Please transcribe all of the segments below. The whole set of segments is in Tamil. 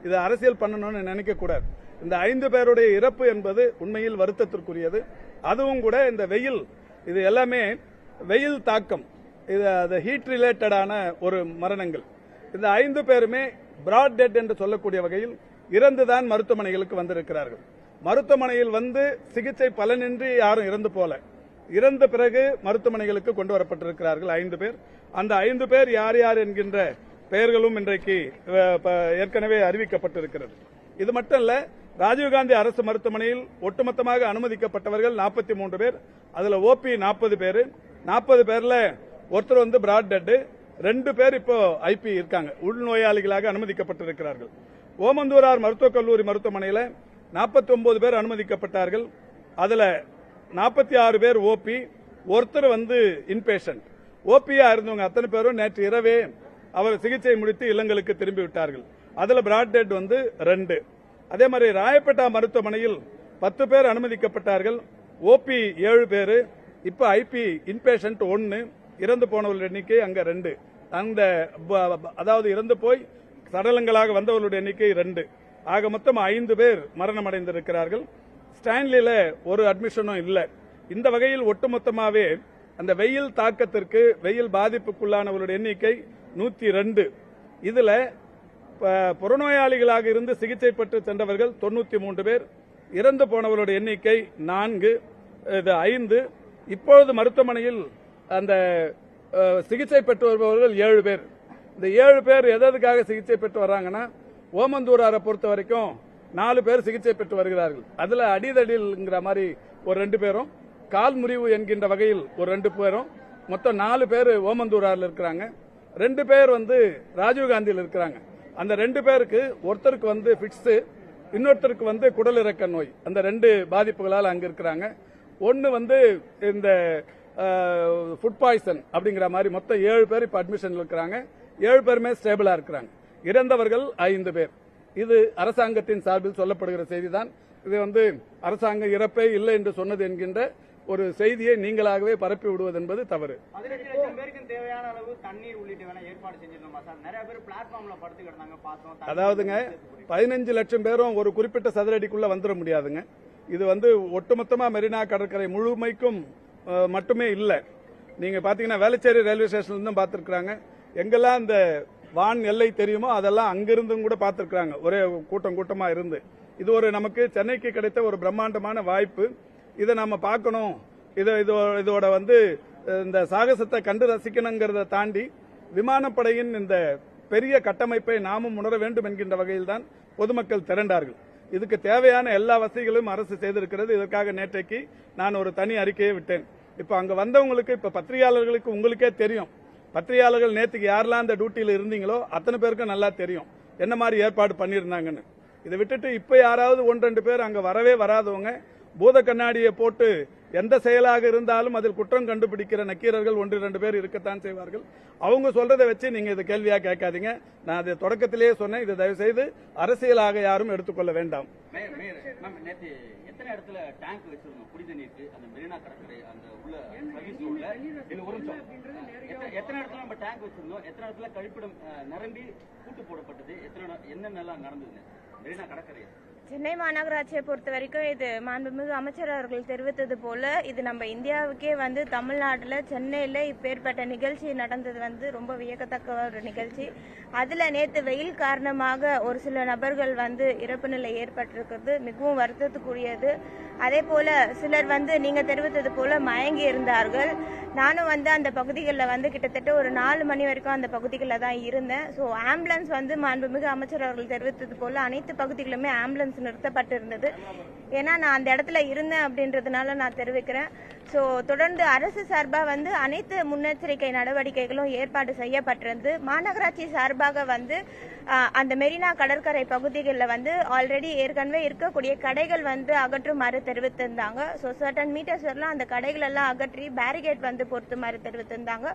இது அரசியல் பண்ணணும்னு நினைக்க கூடாது. இந்த 5 பேருடைய இறப்பு என்பது உண்மையில் வருத்தத்திற்குரியது. அதுவும் கூட இந்த வெயில், இது எல்லாமே வெயில் தாக்கம், இது ஹீட் ரிலேட்டடான ஒரு மரணங்கள். இந்த 5 பேருமே பிராட் டெட் என்று சொல்லக்கூடிய வகையில் இறந்துதான் மருத்துவமனைகளுக்கு வந்திருக்கிறார்கள். மருத்துவமனையில் வந்து சிகிச்சை பலனின்றி யாரும் இறந்து போல, இறந்த பிறகு மருத்துவமனைகளுக்கு கொண்டு வரப்பட்டிருக்கிறார்கள் 5 பேர். அந்த 5 பேர் யார் யார் என்கின்ற பெயர்களும் இன்றைக்கு ஏற்கனவே அறிவிக்கப்பட்டிருக்கிறது. இது மட்டும் இல்ல, ராஜீவ்காந்தி அரசு மருத்துவமனையில் ஒட்டுமொத்தமாக அனுமதிக்கப்பட்டவர்கள் 43 பேர். அதுல ஓபி 40 பேர். 40 பேர்ல ஒருத்தர் வந்து பிராட் டெட், 2 பேர் இப்போ ஐபி இருக்காங்க, உள்நோயாளிகளாக அனுமதிக்கப்பட்டிருக்கிறார்கள். ஓமந்தூரார் மருத்துவக் கல்லூரி மருத்துவமனையில் 49 பேர் அனுமதிக்கப்பட்டார்கள். அதுல 46 பேர் ஓபி, ஒருத்தர் வந்து இன்பேஷண்ட். ஓபியா இருந்தவங்க அத்தனை பேரும் நேற்று இரவே அவர் சிகிச்சை முடித்து இல்லங்களுக்கு திரும்பி விட்டார்கள். அதுல பிராட் டெட் வந்து 2. அதே மாதிரி ராயப்பேட்டா மருத்துவமனையில் 10 பேர் அனுமதிக்கப்பட்டார்கள். ஓபி 7 பேர், இப்ப ஐபி இன்பேஷண்ட் 1, இறந்து போனவர்களுடைய எண்ணிக்கை அங்க 2. அந்த அதாவது இறந்து போய் சடலங்களாக வந்தவர்களுடைய எண்ணிக்கை 2. ஆக மொத்தம் 5 பேர் மரணம் அடைந்திருக்கிறார்கள். ஸ்டான்லியில ஒரு அட்மிஷனும் இல்லை. இந்த வகையில் ஒட்டுமொத்தமாவே அந்த வெயில் தாக்கத்திற்கு, வெயில் பாதிப்புக்குள்ளானவர்களுடைய எண்ணிக்கை 102. இதுல புறநோயாளிகளாக இருந்து சிகிச்சை பெற்று சென்றவர்கள் 93 பேர், இறந்து போனவர்களுடைய எண்ணிக்கை 4, இது 5. இப்பொழுது மருத்துவமனையில் அந்த சிகிச்சை பெற்று வருபவர்கள் 7 பேர். இந்த 7 பேர் எதற்காக சிகிச்சை பெற்று வர்றாங்கன்னா, ஓமந்தூராரை பொறுத்த வரைக்கும் 4 பேர் சிகிச்சை பெற்று வருகிறார்கள். அதுல அடிதடிங்கிற மாதிரி ஒரு 2 பேரும், கால் முறிவு என்கின்ற வகையில் ஒரு 2 பேரும், மொத்தம் 4 பேர் ஓமந்தூராரில் இருக்கிறாங்க. 2 பேர் வந்து ராஜீவ்காந்தியில் இருக்கிறாங்க. அந்த 2 பேருக்கு ஒருத்தருக்கு வந்து பிட்ஸ், இன்னொருத்தருக்கு வந்து குடலிறக்க நோய். அந்த 2 பாதிப்புகளால் அங்க இருக்கிறாங்க. ஒன்னு வந்து இந்த ஃபுட் பாய்சன் அப்படிங்கிற மாதிரி மொத்தம் 7 பேர் இப்ப அட்மிஷன் இருக்கிறாங்க. 7 பேருமே ஸ்டேபிளா இருக்கிறாங்க. இறந்தவர்கள் 5 பேர். இது அரசாங்கத்தின் சார்பில் சொல்லப்படுகிற செய்திதான். இது வந்து அரசாங்கம் இறப்பே இல்லை என்று சொன்னது என்கின்ற ஒரு செய்தியை நீங்களாகவே பரப்பி விடுவது என்பது தவறு. 15 லட்சம் பேருக்கு தேவையான அளவு தண்ணீர் உள்ளிட்ட ஏற்பாடு செஞ்சிருந்தோமா சார்? நிறைய பேர் பிளாட்ஃபார்ம்ல படுத்து கிடந்தாங்க, பார்த்தோம். அதாவதுங்க, 15 லட்சம் பேரும் ஒரு குறிப்பிட்ட சதுரடிக்குள்ள வந்துட முடியாதுங்க. இது வந்து ஒட்டுமொத்தமா மெரினா கடற்கரை முழுமைக்கும் மட்டுமே இல்ல. நீங்க பாத்தீங்கன்னா வேளச்சேரி ரயில்வே ஸ்டேஷன்ல இருந்தும் பார்த்திருக்காங்க. எங்கெல்லாம் இந்த வான் எல்லை தெரியுமோ அதெல்லாம் அங்கிருந்தும் கூட பார்த்திருக்காங்க, ஒரே கூட்டமா இருந்து. இது ஒரு நமக்கு சென்னைக்கு கிடைத்த ஒரு பிரம்மாண்டமான வாய்ப்பு. இதை நாம பார்க்கணும். இதோட வந்து இந்த சாகசத்தை கண்டு ரசிக்கணுங்கிறத தாண்டி விமானப்படையின் இந்த பெரிய கட்டமைப்பை நாமும் உணர வேண்டும் என்கின்ற வகையில் தான் பொதுமக்கள் திரண்டார்கள். இதுக்கு தேவையான எல்லா வசதிகளும் அரசு செய்திருக்கிறது. இதற்காக நேற்றைக்கு நான் ஒரு தனி அறிக்கையை விட்டேன். இப்ப அங்க வந்தவங்களுக்கு, இப்ப பத்திரிகையாளர்களுக்கு உங்களுக்கே தெரியும், பத்திரிகையாளர்கள் நேற்றுக்கு யாரெல்லாம் அந்த டியூட்டியில் இருந்தீங்களோ அத்தனை பேருக்கும் நல்லா தெரியும் என்ன மாதிரி ஏற்பாடு பண்ணியிருந்தாங்கன்னு. இதை விட்டுட்டு இப்ப யாராவது 1-2 பேர் அங்க வரவே வராதவங்க பூத கண்ணாடியை போட்டு எந்த செயலாக இருந்தாலும் அதில் குற்றம் கண்டுபிடிக்கிற நக்கீரர்கள் 1-2 பேர் இருக்கத்தான் செய்வார்கள். அவங்க சொல்றதை வச்சு நீங்க இதை கேள்வியா கேட்காதீங்க. நான் அதை தொடக்கத்திலேயே சொன்னேன், இதை தயவு செய்து அரசியலாக யாரும் எடுத்துக்கொள்ள வேண்டாம். எத்தனை இடத்துல டேங்க் வச்சிருந்தோம் குடி தண்ணீருக்கு, அந்த மெரினா கடற்கரை அந்த உள்ள சர்வீஸ் ரோட்ல ஒரு நிமிஷம், எத்தனை இடத்துல நம்ம டேங்க் வச்சிருந்தோம், எத்தனை இடத்துல கழிப்பிடம் நிரம்பி கூட்டு போடப்பட்டது, என்னென்னலாம் நடந்தது மெரினா கடற்கரை? சென்னை மாநகராட்சியை பொறுத்த வரைக்கும் இது மாண்புமிகு அமைச்சர் அவர்கள் தெரிவித்தது போல இது நம்ம இந்தியாவுக்கே வந்து தமிழ்நாட்டில் சென்னையில் இப்பேற்பட்ட நிகழ்ச்சி நடந்தது வந்து ரொம்ப வியக்கத்தக்க ஒரு நிகழ்ச்சி. அதில் நேற்று வெயில் காரணமாக ஒரு சில நபர்கள் வந்து இறப்பு நிலை ஏற்பட்டிருக்கிறது மிகவும் வருத்தத்துக்குரியது. அதே போல சிலர் வந்து நீங்க தெரிவித்தது போல மயங்கி இருந்தார்கள். நானும் வந்து அந்த பகுதிகளில் வந்து கிட்டத்தட்ட ஒரு 4 மணி வரைக்கும் அந்த பகுதிகளில் தான் இருந்தேன். ஸோ ஆம்புலன்ஸ் வந்து மாண்புமிகு அமைச்சர் அவர்கள் தெரிவித்தது போல அனைத்து பகுதிகளுமே ஆம்புலன்ஸ் நிறுத்தப்பட்டிருந்தது. ஏன்னா நான் அந்த இடத்துல இருந்தேன் அப்படின்றதுனால நான் தெரிவிக்கிறேன். ஸோ தொடர்ந்து அரசு சார்பாக வந்து அனைத்து முன்னெச்சரிக்கை நடவடிக்கைகளும் ஏற்பாடு செய்யப்பட்டிருந்து மாநகராட்சி சார்பாக வந்து அந்த மெரினா கடற்கரை பகுதிகளில் வந்து ஆல்ரெடி ஏற்கனவே இருக்கக்கூடிய கடைகள் வந்து அகற்றுமாறு தெரிவித்திருந்தாங்க. ஸோ சர்டன் மீட்டர்ஸ் வரலாம் அந்த கடைகள் எல்லாம் அகற்றி பேரிகேட் வந்து பொருத்துமாறு தெரிவித்திருந்தாங்க.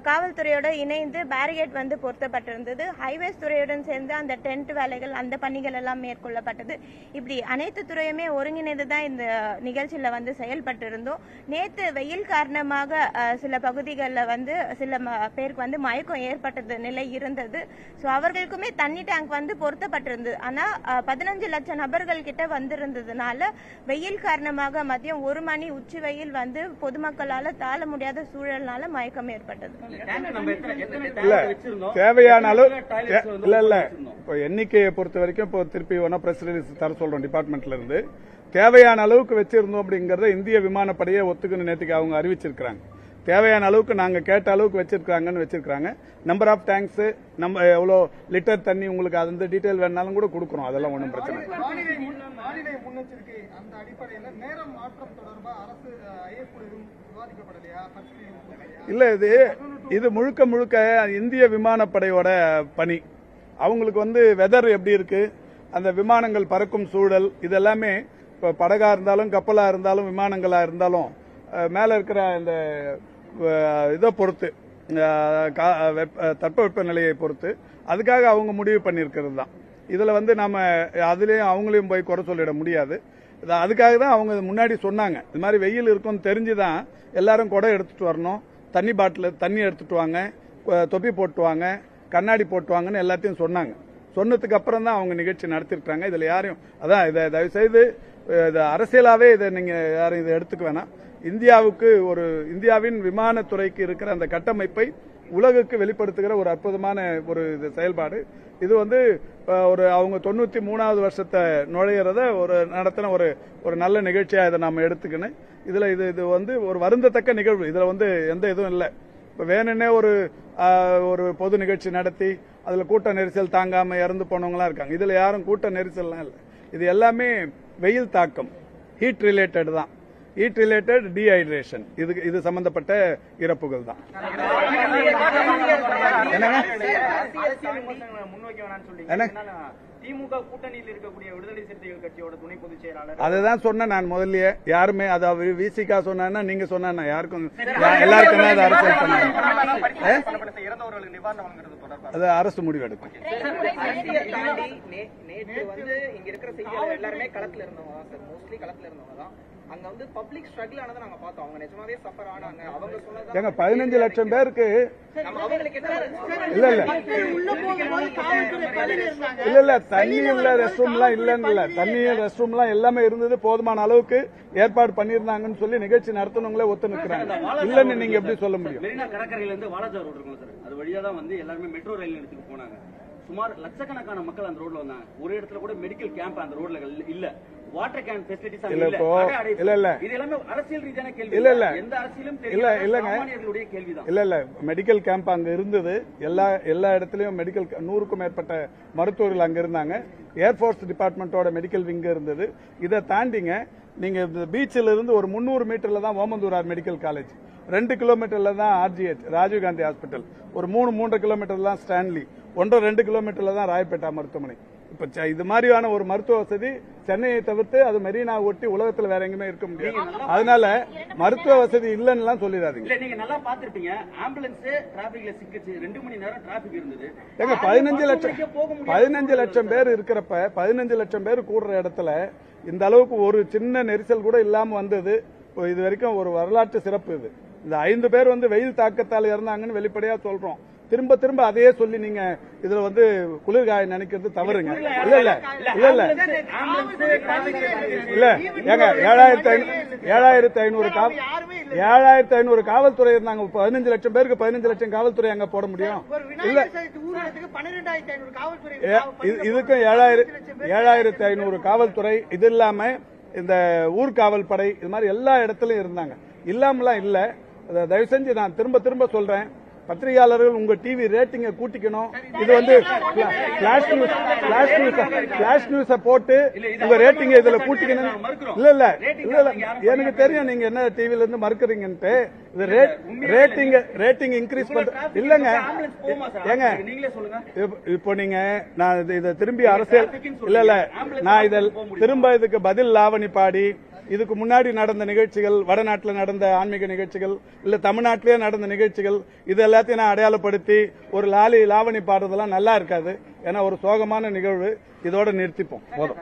காவல்துறையோட இணைந்து பேரிகேட் வந்து பொருத்தப்பட்டிருந்தது. ஹைவேஸ் துறையுடன் சேர்ந்து அந்த டென்ட் வேலைகள் அந்த பணிகள் எல்லாம் மேற்கொள்ளப்பட்டது. இருக்கிறது. இப்படி அனைத்து துறையுமே ஒருங்கிணைந்து தான் இந்த நிகழ்ச்சியில வந்து செயல்பட்டு இருந்தோம். நேத்து வெயில் காரணமாக சில பகுதிகளில் வந்து சில பேருக்கு வந்து மயக்கம் ஏற்பட்டது நிலை இருந்தது. ஸோ அவர்களுக்குமே தண்ணி டேங்க் வந்து பொருத்தப்பட்டிருந்தது. ஆனா 15 லட்சம் நபர்கள் கிட்ட வந்திருந்ததுனால வெயில் காரணமாக மதியம் 1 மணி உச்சி வெயில் வந்து பொதுமக்களால தாழ முடியாத சூழல்னால மயக்கம் ஏற்பட்டது. தேவையான அளவு இல்ல இப்போ எண்ணிக்கையை பொறுத்த வரைக்கும் இப்போ திருப்பி ஒன்னா பிரஸ் ரிலீஸ் தர சொல்றோம் டிபார்ட்மெண்ட்ல இருந்து. தேவையான அளவுக்கு வச்சிருந்தோம் அப்படிங்கறத இந்திய விமானப்படையை ஒத்துக்கணும் நேற்றுக்கு அவங்க அறிவிச்சிருக்காங்க. தேவையான அளவுக்கு நாங்க கேட்ட அளவுக்கு வச்சிருக்காங்கன்னு வச்சிருக்காங்க. நம்பர் ஆஃப் டேங்க்ஸ், நம்ம எவ்வளவு லிட்டர் தண்ணி உங்களுக்கு அந்த டீடைல் வேணாலும் கூட கொடுக்கறோம். அதெல்லாம் ஒன்றும் பிரச்சனை இல்லை. வானிலை முன்னெச்சரிக்கை அந்த அடிப்படையில் நேரம் மாற்றம் தொடர்பாக அரசு விவாதிக்கப்படலையா? இல்ல, இது முழுக்க முழுக்க இந்திய விமானப்படையோட பணி. அவங்களுக்கு வந்து வெதர் எப்படி இருக்கு, அந்த விமானங்கள் பறக்கும் சூழல், இதெல்லாமே இப்போ படகா இருந்தாலும் கப்பலா இருந்தாலும் விமானங்களா இருந்தாலும் மேல இருக்கிற இந்த இதை பொறுத்து தட்பவெப்ப நிலையை பொறுத்து அதுக்காக அவங்க முடிவு பண்ணியிருக்கிறது தான். இதுல வந்து நம்ம அதுலயும் அவங்களையும் போய் குறை சொல்லிட முடியாது. அதுக்காக தான் அவங்க முன்னாடி சொன்னாங்க, இது மாதிரி வெயில் இருக்கும்னு தெரிஞ்சுதான் எல்லாரும் குடம் எடுத்துட்டு வரணும், தண்ணி பாட்டில் தண்ணி எடுத்துட்டு வாங்க, தொப்பி போட்டு வாங்க, கண்ணாடி போட்டு வாங்கன்னு எல்லாத்தையும் சொன்னாங்க. சொன்னதுக்கு அப்புறம் தான் அவங்க நிகழ்ச்சி நடத்திருக்காங்க. இதுல யாரையும் அதான் இதை தயவு செய்து அரசியலாவே இதை நீங்க யாரும் இதை எடுத்துக்க வேணாம். இந்தியாவின் விமானத்துறைக்கு இருக்கிற அந்த கட்டமைப்பை உலகுக்கு வெளிப்படுத்துகிற ஒரு அற்புதமான ஒரு செயல்பாடு இது. வந்து அவங்க 93வது வருஷத்தை நுழையிறத நடத்தின ஒரு நல்ல நிகழ்ச்சியா இதை நாம எடுத்துக்கணும். இதுல இது வந்து ஒரு வருந்தத்தக்க நிகழ்வு. இதுல வந்து எந்த இதுவும் இல்லை. இப்ப வேணுன்னே ஒரு பொது நிகழ்ச்சி நடத்தி அதுல கூட்ட நெரிசல் தாங்காம இறந்து போனவங்களா இருக்காங்க. இதுல யாரும் கூட்ட நெரிசல்லாம் இல்லை. இது எல்லாமே வெயில் தாக்கம், ஹீட் ரிலேட்டட் தான். ஹீட் ரிலேட்டட் டீஹைட்ரேஷன், இது சம்பந்தப்பட்ட இறப்புகள் தான். திமுக கூட்டணியில் இருக்கக்கூடிய விடுதலை சிறுத்தைகள் கட்சியோட துணை பொதுச் செயலாளர் அதுதான் சொன்னேன் நான் முதல்லயே. யாருமே அதாவது விசிகா சொன்னா நீங்க சொன்னா யாருக்கும் எல்லாருக்குமே அது அரசியல் பண்ணாங்க. அது அரசு முடிவு எடுக்கும். நேற்று வந்து இங்க இருக்கிற செய்தியாளர் எல்லாருமே களத்துல இருந்தவங்க தான் சார், மோஸ்ட்லி களத்துல இருந்தவங்க தான். அங்க வந்து பப்ளிக் ஸ்ட்ரகிள் ஆனதை நாங்க பார்த்தோம். அவங்க நிஜமாவே சஃபர் ஆனாங்க. அவங்க சொன்னது எங்க 15 லட்சம் பேருக்கு இல்ல தண்ணி உள்ள ரெஸ்ட் ரூம் எல்லாம் இல்லன்னு தண்ணி ரெஸ்ட் ரூம் எல்லாம் எல்லாமே இருந்தது. போதுமான அளவுக்கு ஏற்பாடு பண்ணிருந்தாங்கன்னு சொல்லி நிகழ்ச்சி நடத்தினவங்களே ஒத்து நிற்கிறாங்க. இல்லன்னு நீங்க எப்படி சொல்ல முடியும்? மெரினா கடற்கரையில இருந்து வாலாஜா ரோடு இருக்கும் சார், அது வழியா தான் வந்து எல்லாருமே மெட்ரோ ரயில் நிலையத்துக்கு போனாங்க. சுமார் லட்சக்கணக்கான மக்கள் அந்த ரோட்ல வந்தாங்க. ஒரு இடத்துல கூட மெடிக்கல் கேம்ப் அந்த ரோட்ல இல்ல, வாட்டர் கேன் ஃபெசிலிட்டிஸ் இல்ல. இது எல்லாமே அரசியல் ரீதியான கேள்வி. இல்ல எந்த அரசியலும் சாமானியர்களுடைய கேள்விதான். இல்ல மெடிக்கல் கேம்ப் அங்க இருந்தது. எல்லா இடத்துலயும் மெடிக்கல் 100க்கும் மேற்பட்ட மருத்துவர்கள் அங்க இருந்தாங்க. ஏர்போர்ஸ் டிபார்ட்மெண்டோட மெடிக்கல் விங் இருந்தது. இதை தாண்டிங்க நீங்க பீச்சில் இருந்து ஒரு 300 மீட்டர்ல தான் ஓமந்தூரார் மெடிக்கல் காலேஜ், 2 கிலோமீட்டர்ல தான் RGH ராஜீவ்காந்தி ஹாஸ்பிட்டல், ஒரு 3 கிலோமீட்டர் தான் ஸ்டான்லி, 1.5 கிலோமீட்டர்ல தான் ராயப்பேட்டா மருத்துவமனை. இப்ப இது மாதிரியான ஒரு மருத்துவ வசதி சென்னையை தவிர்த்து அது மெரினா ஒட்டி உலகத்துல வேற எங்கேயுமே இருக்க முடியாது. அதனால மருத்துவ வசதி இல்லன்னு சொல்லிடாதீங்க. நீங்க நல்லா பாத்துருப்பீங்க, ஆம்புலன்ஸ் டிராபிக்ல சிக்கிச்சு 2 மணி நேரம் டிராபிக் இருந்தது. ஏங்க 15 லட்சம் பேர் இருக்கிறப்ப 15 லட்சம் பேர் கூடுற இடத்துல இந்த அளவுக்கு ஒரு சின்ன நெரிசல் கூட இல்லாம வந்தது இது வரைக்கும் ஒரு வரலாற்று சிறப்பு. இது இந்த 5 பேர் வந்து வெயில் தாக்கத்தால் இறந்தாங்கன்னு வெளிப்படையா சொல்றோம். திரும்ப அதையே சொல்லி நீங்க இதுல வந்து குளிர்காய நினைக்கிறது தவறுங்க. இல்ல ஏங்க 7500 காவல்துறை இருந்தாங்க. 15 லட்சம் பேருக்கு 15 லட்சம் காவல்துறை அங்க போட முடியும்? இல்ல, இதுக்கும் 7500 காவல்துறை, இது இல்லாம இந்த ஊர்காவல் படை, இது மாதிரி எல்லா இடத்துலயும் இருந்தாங்க. இல்லாமலாம் இல்ல. தயவு செஞ்சு நான் திரும்ப சொல்றேன், பத்திரிகையாளர்கள் உங்க டிவி ரேட்டிங்க கூட்டிக்கணும். இது வந்து பிளாஷ் நியூஸ போட்டு உங்க ரேட்டிங்க இதுல கூட்டிக்கணும். இல்ல எனக்கு தெரியும் நீங்க என்ன டிவில இருந்து மறுக்கிறீங்கன்ட்டு. இது ரேட்டிங் இன்க்ரீஸ் பண்ற இல்லங்க. ஏங்க இப்போ நீங்க நான் இதை திரும்பி அரசியல் இல்ல நான் இதில் திரும்ப இதுக்கு பதில் லாவணி பாடி இதுக்கு முன்னாடி நடந்த நிகழ்ச்சிகள், வடநாட்டில் நடந்த ஆன்மீக நிகழ்ச்சிகள், இல்ல தமிழ்நாட்டிலேயே நடந்த நிகழ்ச்சிகள், இது எல்லாத்தையும் நான் அடையாளப்படுத்தி ஒரு லாவணி பாடுறதெல்லாம் நல்லா இருக்காது. ஏன்னா ஒரு சோகமான நிகழ்வு. இதோட நிறுத்திப்போம், போதும்.